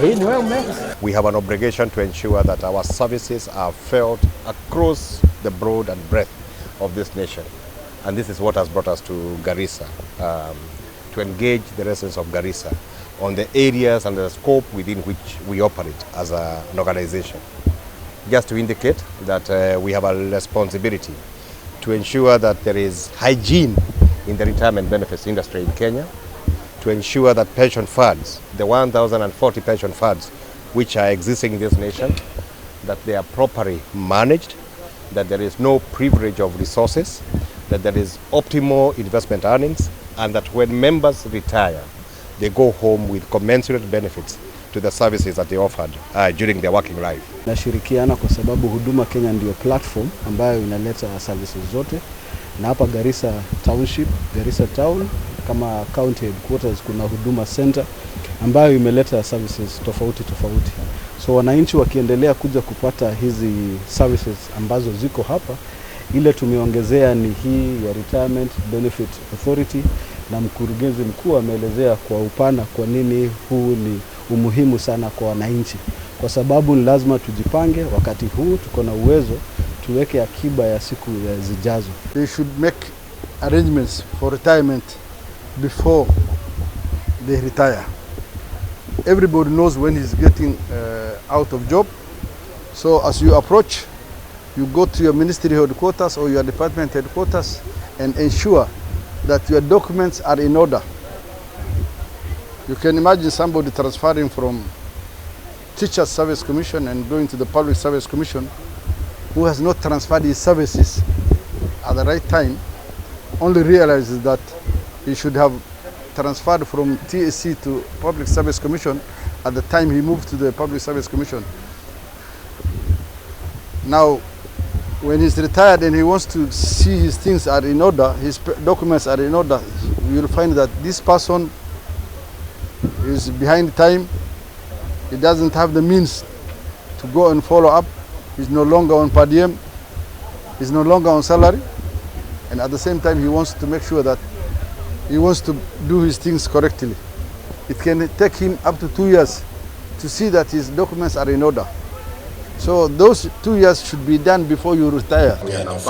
We have an obligation to ensure that our services are felt across the broad and breadth of this nation. And this is what has brought us to Garissa, to engage the residents of Garissa on the areas and the scope within which we operate as an organization. Just to indicate that we have a responsibility to ensure that there is hygiene in the retirement benefits industry in Kenya, to ensure that pension funds, the 1,040 pension funds which are existing in this nation, that they are properly managed, that there is no privilege of resources, that there is optimal investment earnings, and that when members retire, they go home with commensurate benefits to the services that they offered during their working life. Nashirikiana kwa sababu Huduma Kenya ndio platform ambayo inaleta services zote, na hapa Garissa Township, Garissa Town kama county headquarters kuna Huduma Center ambayo imeleta services tofauti. So wananchi wakiendelea kuja kupata hizi services ambazo ziko hapa, ile tumeongezea ni hii ya Retirement Benefit Authority, na mkurugenzi mkuu ameelezea kwa upana kwa nini huu ni umuhimu sana kwa wananchi, kwa sababu ni lazima tujipange wakati huu tuko na uwezo tuweke akiba ya siku zijazo. They should make arrangements for retirement before they retire. Everybody knows when he's getting out of job. So as you approach, you go to your ministry headquarters or your department headquarters and ensure that your documents are in order. You can imagine somebody transferring from Teachers Service Commission and going to the Public Service Commission who has not transferred his services at the right time, only realizes that he should have transferred from TSC to Public Service Commission at the time he moved to the Public Service Commission. Now, when he's retired and he wants to see his things are in order, his documents are in order, you will find that this person is behind time. He doesn't have the means to go and follow up. He's no longer on per diem. He's no longer on salary. And at the same time, he wants to make sure that he wants to do his things correctly. It can take him up to 2 years to see that his documents are in order. So those 2 years should be done before you retire.